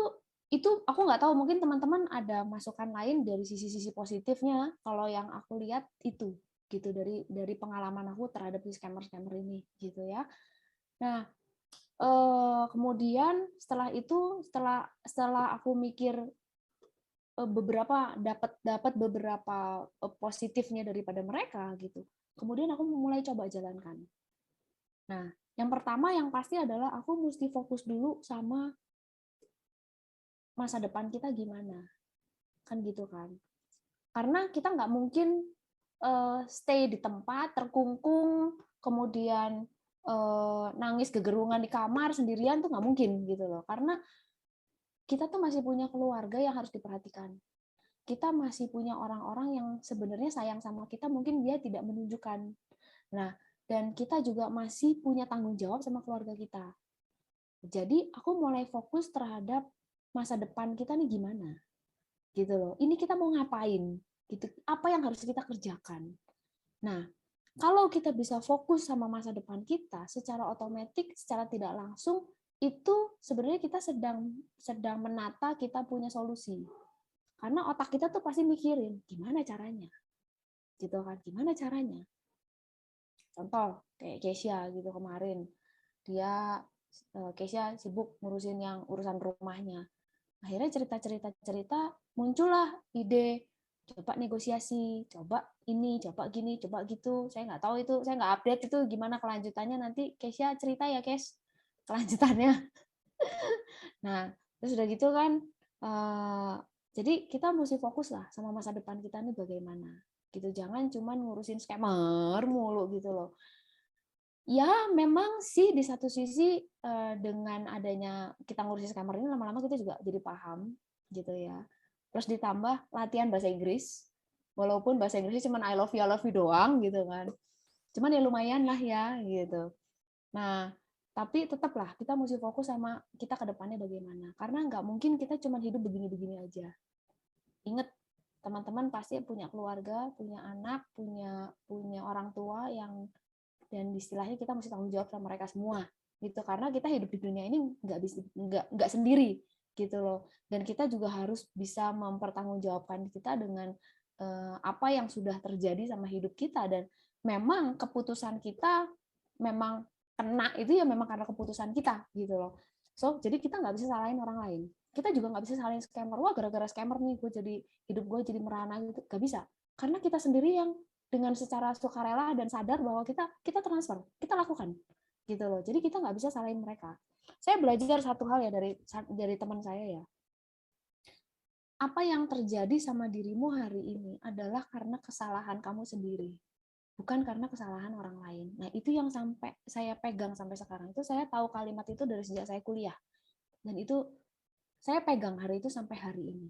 aku nggak tahu, mungkin teman-teman ada masukan lain dari sisi-sisi positifnya. Kalau yang aku lihat itu gitu dari pengalaman aku terhadap si scammer-scammer ini gitu ya. Nah, kemudian setelah itu setelah aku mikir dapat beberapa positifnya daripada mereka gitu. Kemudian aku mulai coba jalankan. Nah, yang pertama yang pasti adalah aku mesti fokus dulu sama masa depan kita gimana, kan gitu kan. Karena kita nggak mungkin stay di tempat terkungkung, kemudian nangis gegerungan di kamar sendirian tuh nggak mungkin gitu loh. Karena kita tuh masih punya keluarga yang harus diperhatikan. Kita masih punya orang-orang yang sebenarnya sayang sama kita, mungkin dia tidak menunjukkan. Nah, dan kita juga masih punya tanggung jawab sama keluarga kita. Jadi aku mulai fokus terhadap masa depan kita nih gimana, gitu loh. Ini kita mau ngapain, gitu. Apa yang harus kita kerjakan. Nah, kalau kita bisa fokus sama masa depan kita, secara otomatis, secara tidak langsung, itu sebenarnya kita sedang menata kita punya solusi. Karena otak kita tuh pasti mikirin gimana caranya, gitu kan? Gimana caranya? Contoh kayak Kesia gitu kemarin, Kesia sibuk ngurusin yang urusan rumahnya. Akhirnya cerita muncullah ide, coba negosiasi, coba ini, coba gini, coba gitu. Saya nggak tahu itu, saya nggak update itu gimana kelanjutannya, nanti Kesia cerita ya Kes kelanjutannya. Nah terus udah gitu kan, jadi kita mesti fokus lah sama masa depan kita nih bagaimana gitu. Jangan cuman ngurusin scammer mulu gitu loh. Ya memang sih di satu sisi dengan adanya kita ngurusin scammer ini lama-lama kita juga jadi paham gitu ya. Terus ditambah latihan bahasa Inggris, walaupun bahasa Inggrisnya cuma I love you doang gitu kan. Cuman ya lumayan lah ya gitu. Nah, tapi tetaplah kita mesti fokus sama kita ke depannya bagaimana. Karena nggak mungkin kita cuma hidup begini-begini aja. Ingat, teman-teman pasti punya keluarga, punya anak, punya orang tua yang, dan istilahnya kita mesti tanggung jawab sama mereka semua gitu, karena kita hidup di dunia ini nggak sendiri gitu loh, dan kita juga harus bisa mempertanggungjawabkan kita dengan apa yang sudah terjadi sama hidup kita, dan memang keputusan kita memang kena itu ya memang karena keputusan kita gitu loh. So jadi kita nggak bisa salahin orang lain, kita juga nggak bisa salahin scammer, wah gara-gara scammer nih gue jadi hidup gue jadi merana gitu, nggak bisa, karena kita sendiri yang dengan secara sukarela dan sadar bahwa kita transfer, kita lakukan gitu loh. Jadi kita nggak bisa salahin mereka. Saya belajar satu hal ya dari teman saya ya, apa yang terjadi sama dirimu hari ini adalah karena kesalahan kamu sendiri, bukan karena kesalahan orang lain. Nah, itu yang sampai saya pegang sampai sekarang. Itu saya tahu kalimat itu dari sejak saya kuliah. Dan itu saya pegang hari itu sampai hari ini.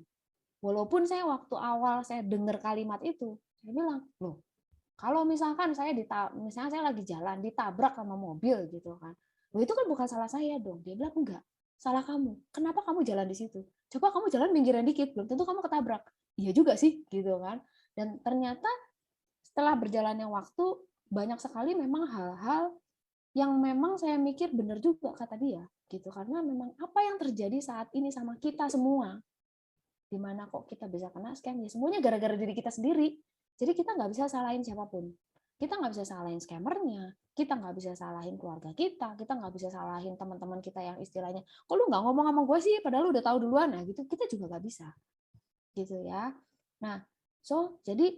Walaupun saya waktu awal saya dengar kalimat itu, saya bilang, loh, kalau misalkan misalnya saya lagi jalan ditabrak sama mobil gitu kan, loh itu kan bukan salah saya dong. Dia bilang enggak, salah kamu. Kenapa kamu jalan di situ? Coba kamu jalan minggiran dikit, belum tentu kamu ketabrak. Iya juga sih, gitu kan. Dan ternyata setelah berjalannya waktu, banyak sekali memang hal-hal yang memang saya mikir benar juga kata dia, gitu. Karena memang apa yang terjadi saat ini sama kita semua, di mana kok kita bisa kena scam, ya semuanya gara-gara diri kita sendiri. Jadi kita nggak bisa salahin siapapun. Kita nggak bisa salahin scammernya, kita nggak bisa salahin keluarga kita nggak bisa salahin teman-teman kita yang istilahnya, kok lu nggak ngomong sama gue sih, padahal lu udah tahu duluan, nah gitu, kita juga nggak bisa, gitu ya. Nah, jadi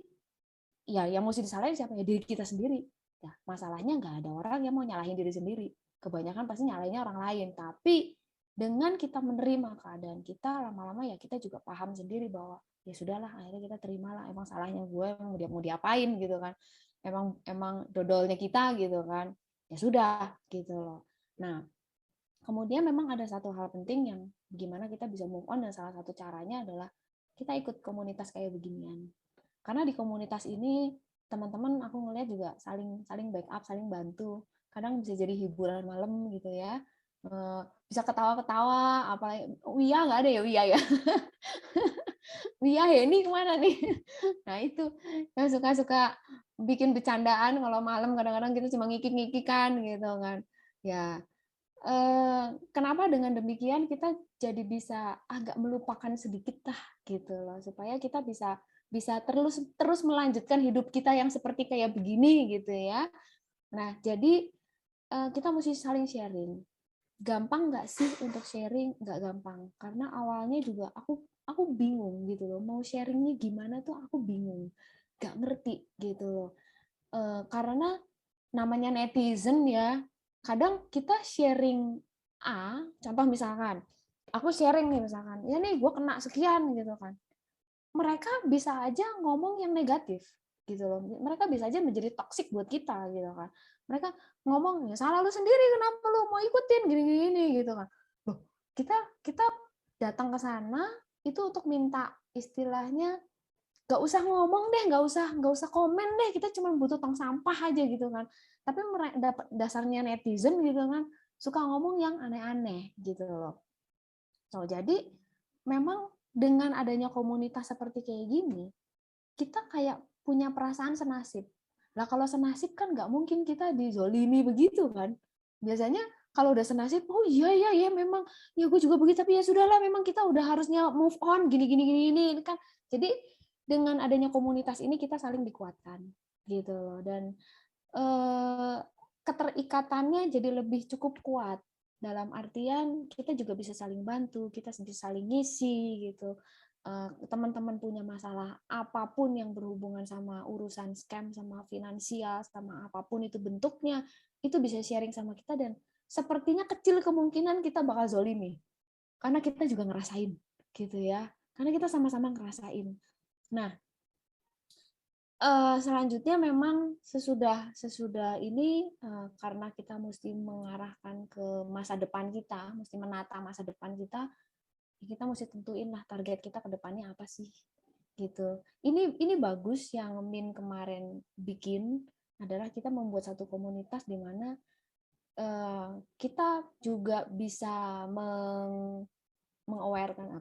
ya yang mesti disalahin siapa ya, diri kita sendiri. Ya, masalahnya nggak ada orang yang mau nyalahin diri sendiri. Kebanyakan pasti nyalahinnya orang lain. Tapi dengan kita menerima keadaan kita, lama-lama ya kita juga paham sendiri bahwa ya sudahlah, akhirnya kita terimalah, emang salahnya gue, emang mau diapain gitu kan. Emang dodolnya kita gitu kan. Ya sudah gitu loh. Nah, kemudian memang ada satu hal penting yang gimana kita bisa move on, dan salah satu caranya adalah kita ikut komunitas kayak beginian. Karena di komunitas ini teman-teman aku ngeliat juga saling saling backup, saling bantu. Kadang bisa jadi hiburan malam gitu ya. Bisa ketawa-ketawa, apalagi Wia nggak ada ya, Wia ya. Wia Heni kemana nih? Nah itu yang suka-suka bikin bercandaan kalau malam, kadang-kadang kita cuma ngikik-ngikikan gitu kan. Ya, kenapa dengan demikian kita jadi bisa agak melupakan sedikit lah gitu loh, supaya kita bisa bisa terus melanjutkan hidup kita yang seperti kayak begini gitu ya. Nah, jadi kita mesti saling sharing. Gampang nggak sih untuk sharing? Nggak gampang, karena awalnya juga aku bingung gitu loh, mau sharingnya gimana tuh aku bingung, nggak ngerti gitu loh. Karena namanya netizen ya, kadang kita sharing contoh misalkan, aku sharing nih misalkan, ya nih gue kena sekian gitu kan, mereka bisa aja ngomong yang negatif gitu loh, mereka bisa aja menjadi toksik buat kita gitu kan, mereka ngomong ya salah lu sendiri, kenapa lu mau ikutin gini-gini gitu kan. Loh, kita kita datang ke sana itu untuk minta istilahnya nggak usah ngomong deh, nggak usah komen deh, kita cuma butuh tong sampah aja gitu kan. Tapi dasarnya netizen gitu kan suka ngomong yang aneh-aneh gitu loh. Jadi memang dengan adanya komunitas seperti kayak gini, kita kayak punya perasaan senasib. Lah kalau senasib kan nggak mungkin kita dizolimi begitu kan. Biasanya kalau udah senasib, oh iya iya iya memang ya gue juga begitu, tapi ya sudahlah, memang kita udah harusnya move on gini gini gini ini kan. Jadi dengan adanya komunitas ini kita saling dikuatkan gitu loh, dan keterikatannya jadi lebih cukup kuat, dalam artian kita juga bisa saling bantu, kita bisa saling ngisi gitu. Teman-teman punya masalah apapun yang berhubungan sama urusan scam, sama finansial, sama apapun itu bentuknya, itu bisa sharing sama kita, dan sepertinya kecil kemungkinan kita bakal zolimi, karena kita juga ngerasain gitu ya, karena kita sama-sama ngerasain. Nah, selanjutnya memang sesudah ini, karena kita mesti mengarahkan ke masa depan kita, mesti menata masa depan kita mesti tentuin lah target kita ke depannya apa sih, gitu. Ini bagus yang Min kemarin bikin, adalah kita membuat satu komunitas di mana kita juga bisa meng-awarekan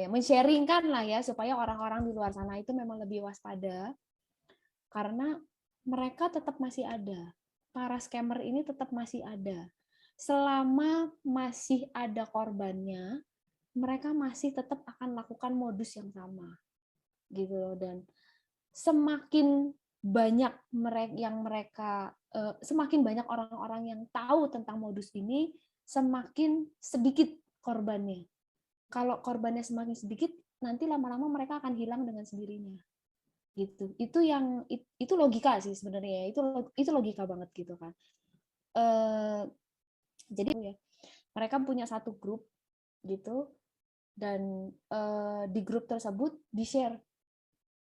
men-sharingkan lah ya, supaya orang-orang di luar sana itu memang lebih waspada, karena mereka tetap masih ada. Para scammer ini tetap masih ada. Selama masih ada korbannya, mereka masih tetap akan lakukan modus yang sama. gitu loh. Dan semakin banyak semakin banyak orang-orang yang tahu tentang modus ini, semakin sedikit korbannya. Kalau korbannya semakin sedikit, nanti lama-lama mereka akan hilang dengan sendirinya. Gitu. Itu logika sih sebenarnya. Itu logika banget gitu kan. Jadi ya, mereka punya satu grup gitu, dan di grup tersebut di-share,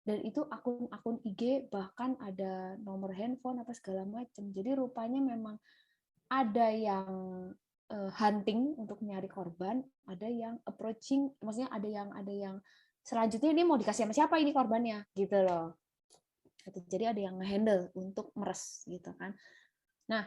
dan itu akun-akun IG, bahkan ada nomor handphone apa segala macam. Jadi rupanya memang ada yang hunting untuk nyari korban, ada yang approaching, maksudnya ada yang selanjutnya ini mau dikasih sama siapa ini korbannya gitu loh. Jadi ada yang nge-handle untuk meres gitu kan. Nah,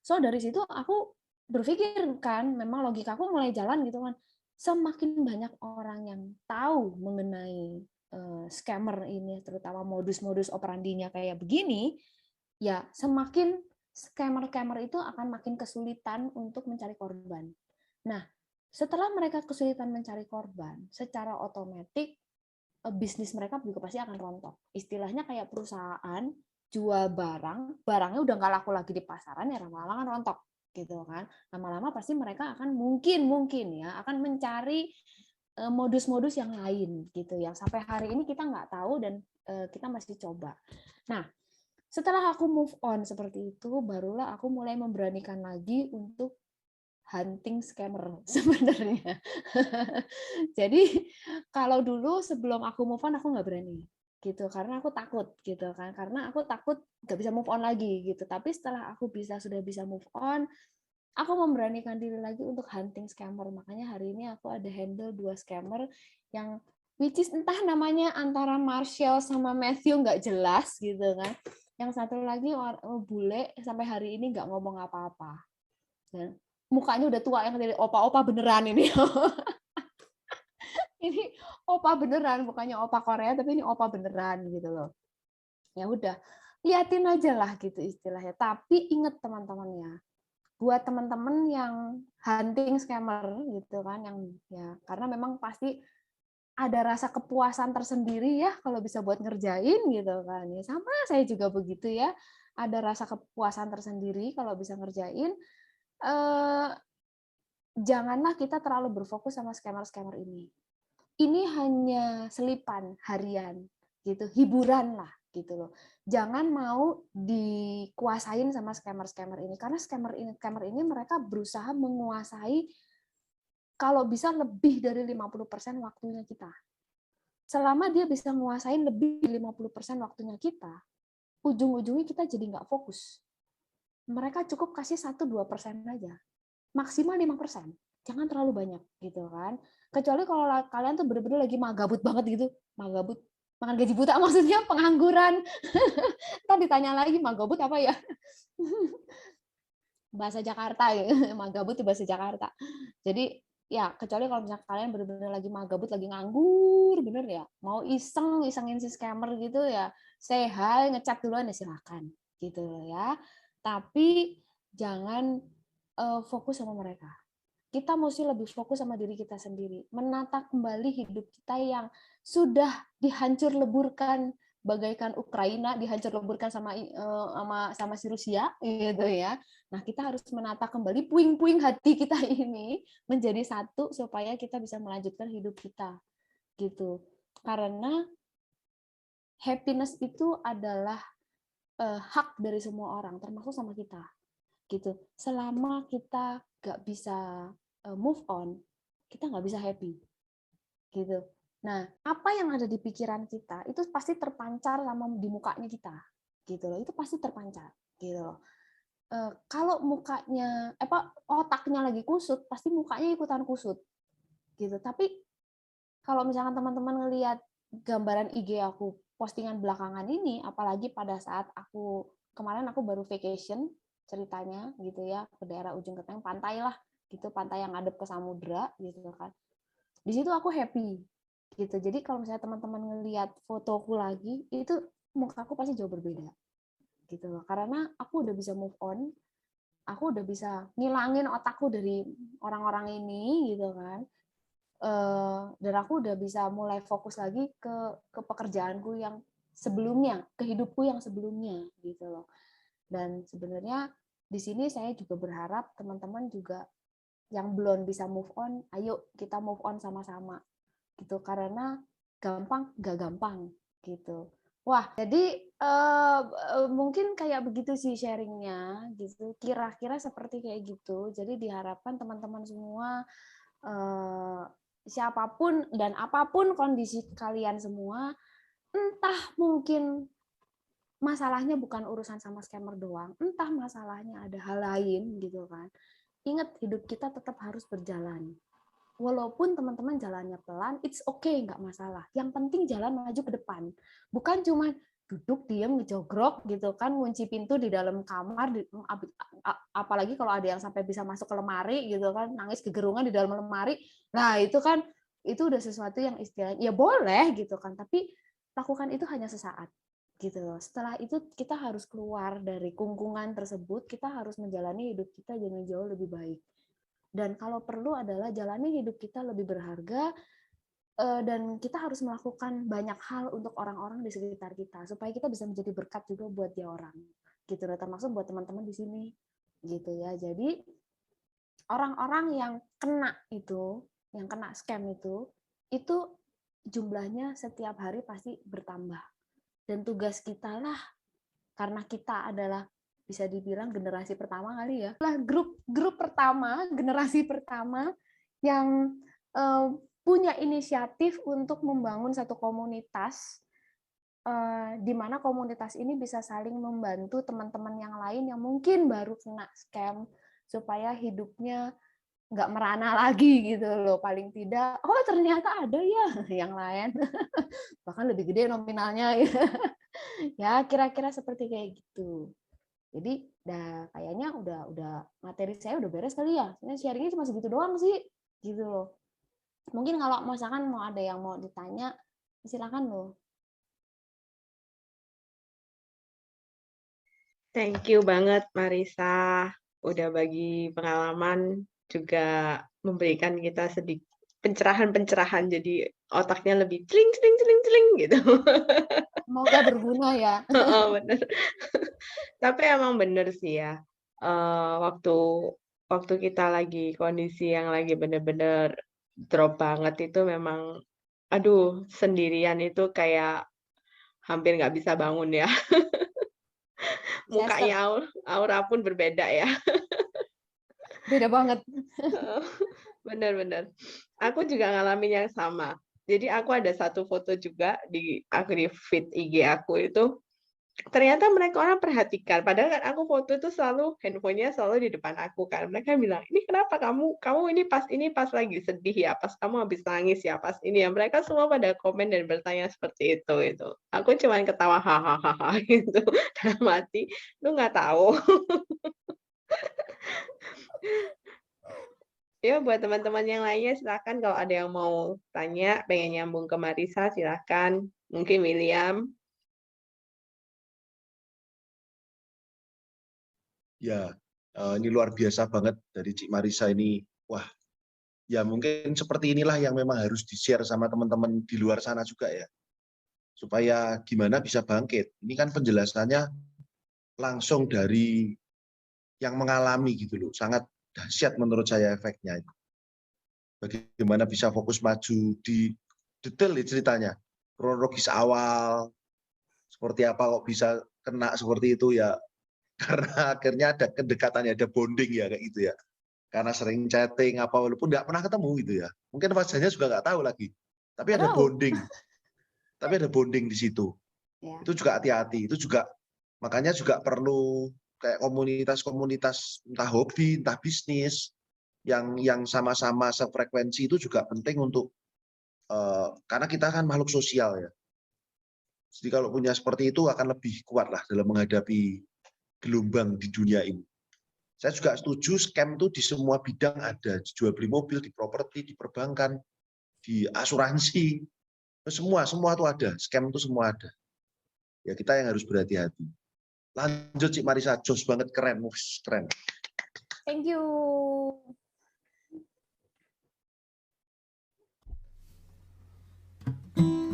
so dari situ aku berpikir kan, memang logika aku mulai jalan gitu kan. Semakin banyak orang yang tahu mengenai scammer ini, terutama modus-modus operandinya kayak begini, ya semakin scammer-scammer itu akan makin kesulitan untuk mencari korban. Nah, setelah mereka kesulitan mencari korban, secara otomatis bisnis mereka juga pasti akan rontok. Istilahnya kayak perusahaan jual barang, barangnya udah nggak laku lagi di pasaran, ya lama-lama kan rontok gitu kan. Lama-lama pasti mereka akan mungkin ya akan mencari modus-modus yang lain gitu, yang sampai hari ini kita nggak tahu dan kita masih coba. Nah, setelah aku move on seperti itu, barulah aku mulai memberanikan lagi untuk hunting scammer sebenarnya. Jadi kalau dulu sebelum aku move on aku nggak berani gitu, karena aku takut gitu kan, karena aku takut nggak bisa move on lagi gitu. Tapi setelah aku sudah bisa move on, aku memberanikan diri lagi untuk hunting scammer. Makanya hari ini aku ada handle 2 scammer yang which is entah namanya antara Marshall sama Matthew, nggak jelas gitu kan. Yang satu lagi bule sampai hari ini nggak ngomong apa-apa. Dan mukanya udah tua, yang dari opa-opa beneran ini. Ini opa beneran, bukannya opa Korea, tapi ini opa beneran gitu loh. Ya udah, liatin aja lah gitu istilahnya. Tapi ingat teman-teman ya, buat teman-teman yang hunting scammer gitu kan, yang ya karena memang pasti ada rasa kepuasan tersendiri ya kalau bisa buat ngerjain gitu kan. Ya sama saya juga begitu ya. Ada rasa kepuasan tersendiri kalau bisa ngerjain. Janganlah kita terlalu berfokus sama scammer-scammer ini. Ini hanya selipan harian gitu, hiburan lah gitu loh. Jangan mau dikuasain sama scammer-scammer ini, karena scammer ini mereka berusaha menguasai kalau bisa lebih dari 50% waktunya kita. Selama dia bisa menguasain lebih dari 50% waktunya kita, ujung-ujungnya kita jadi nggak fokus. Mereka cukup kasih 1-2% aja. Maksimal 5%. Jangan terlalu banyak gitu kan. Kecuali kalau kalian tuh bener-bener lagi magabut banget gitu, magabut, makan gaji buta maksudnya pengangguran. Ntar ditanya lagi magabut apa ya? Bahasa Jakarta ya, magabut itu bahasa Jakarta. Jadi ya kecuali kalau misalnya kalian bener-bener lagi magabut, lagi nganggur, bener ya, mau isengin si scammer gitu ya, say hi, ngechat duluan ya silakan gitu ya. Tapi jangan fokus sama mereka. Kita mesti lebih fokus sama diri kita sendiri, menata kembali hidup kita yang sudah dihancur leburkan bagaikan Ukraina, dihancur leburkan sama si Rusia gitu ya. Nah, kita harus menata kembali puing-puing hati kita ini menjadi satu supaya kita bisa melanjutkan hidup kita gitu. Karena happiness itu adalah hak dari semua orang, termasuk sama kita gitu. Selama kita nggak bisa move on, kita nggak bisa happy gitu. Nah, apa yang ada di pikiran kita itu pasti terpancar sama di mukanya kita gitu loh. Itu pasti terpancar gitu loh. Kalau mukanya otaknya lagi kusut, pasti mukanya ikutan kusut gitu. Tapi kalau misalkan teman-teman ngelihat gambaran IG aku postingan belakangan ini, apalagi pada saat kemarin aku baru vacation ceritanya gitu ya, ke daerah ujung Keteng, pantai lah gitu, pantai yang ngadep ke samudra gitu kan. Di situ aku happy gitu. Jadi kalau misalnya teman-teman ngelihat fotoku lagi, itu muka aku pasti jauh berbeda gitu loh. Karena aku udah bisa move on, aku udah bisa ngilangin otakku dari orang-orang ini gitu kan. Dan aku udah bisa mulai fokus lagi ke pekerjaanku yang sebelumnya, ke hidupku yang sebelumnya gitu loh. Dan sebenarnya di sini saya juga berharap teman-teman juga yang belum bisa move on, ayo kita move on sama-sama gitu, karena gampang gak gampang gitu. Wah, jadi mungkin kayak begitu sih sharingnya gitu, kira-kira seperti kayak gitu. Jadi diharapkan teman-teman semua, siapapun dan apapun kondisi kalian semua, entah mungkin masalahnya bukan urusan sama scammer doang, entah masalahnya ada hal lain gitu kan. Ingat, hidup kita tetap harus berjalan. Walaupun teman-teman jalannya pelan, it's okay, nggak masalah. Yang penting jalan maju ke depan. Bukan cuma duduk, diem, ngejogrok gitu kan, ngunci pintu di dalam kamar, apalagi kalau ada yang sampai bisa masuk ke lemari gitu kan, nangis kegerungan di dalam lemari. Nah, itu kan, itu udah sesuatu yang istilahnya, ya boleh gitu kan, tapi lakukan itu hanya sesaat gitu loh. Setelah itu kita harus keluar dari kungkungan tersebut, kita harus menjalani hidup kita dengan jauh lebih baik. Dan kalau perlu adalah jalani hidup kita lebih berharga, dan kita harus melakukan banyak hal untuk orang-orang di sekitar kita supaya kita bisa menjadi berkat juga buat dia orang. Gitu loh, termasuk buat teman-teman di sini. Gitu ya. Jadi orang-orang yang kena scam itu jumlahnya setiap hari pasti bertambah. Dan tugas kita lah, karena kita adalah bisa dibilang generasi pertama kali ya, lah grup pertama, generasi pertama yang punya inisiatif untuk membangun satu komunitas, di mana komunitas ini bisa saling membantu teman-teman yang lain yang mungkin baru kena scam, supaya hidupnya nggak merana lagi gitu loh. Paling tidak, oh ternyata ada ya yang lain, bahkan lebih gede nominalnya. Ya kira-kira seperti kayak gitu. Jadi kayaknya udah materi saya udah beres kali ya. Ini sharingnya cuma segitu doang sih, gitu loh. Mungkin kalau misalkan mau ada yang mau ditanya, silakan loh. Thank you banget Marisa, udah bagi pengalaman, juga memberikan kita sedikit pencerahan-pencerahan, jadi otaknya lebih celing celing celing celing gitu. Semoga berguna ya. Heeh, bener. Tapi emang bener sih ya, waktu waktu kita lagi kondisi yang lagi bener-bener drop banget itu memang, aduh sendirian itu kayak hampir nggak bisa bangun ya. Saya Mukanya aura pun berbeda ya. beda banget. Heeh, bener bener. Aku juga ngalamin yang sama. Jadi aku ada satu foto juga di feed IG aku itu, ternyata mereka orang perhatikan, padahal kan aku foto itu selalu handphone-nya selalu di depan aku kan. Mereka bilang, "Ini kenapa kamu kamu ini pas lagi sedih ya? Pas kamu habis nangis ya? Pas ini ya?" Mereka semua pada komen dan bertanya seperti itu. Aku cuman ketawa, "Hahaha," gitu, dalam hati, "Lu nggak tahu." Ya, buat teman-teman yang lainnya silakan kalau ada yang mau tanya, pengen nyambung ke Marisa silakan. Mungkin William. Ya, ini luar biasa banget dari Cik Marisa ini. Wah, ya mungkin seperti inilah yang memang harus di-share sama teman-teman di luar sana juga ya. Supaya gimana bisa bangkit. Ini kan penjelasannya langsung dari yang mengalami gitu loh. Sangat dahsyat menurut saya efeknya. Bagaimana bisa fokus maju di detail ya ceritanya. Kronologis awal, seperti apa kok bisa kena seperti itu ya. Karena akhirnya ada kedekatannya, ada bonding ya kayak gitu ya. Karena sering chatting apa walaupun nggak pernah ketemu gitu ya. Mungkin wajahnya juga nggak tahu lagi. Tapi ada bonding. Tapi ada bonding di situ. Ya. Itu juga hati-hati. Itu juga makanya juga perlu kayak komunitas-komunitas entah hobi, entah bisnis yang sama-sama sefrekuensi itu juga penting untuk karena kita kan makhluk sosial ya. Jadi kalau punya seperti itu akan lebih kuat lah dalam menghadapi gelombang di dunia ini. Saya juga setuju scam itu di semua bidang ada, jual beli mobil, di properti, di perbankan, di asuransi, semua itu ada, scam itu semua ada. Ya kita yang harus berhati-hati. Lanjut Cik Marisa, jos banget, keren, keren. Thank you. Bye.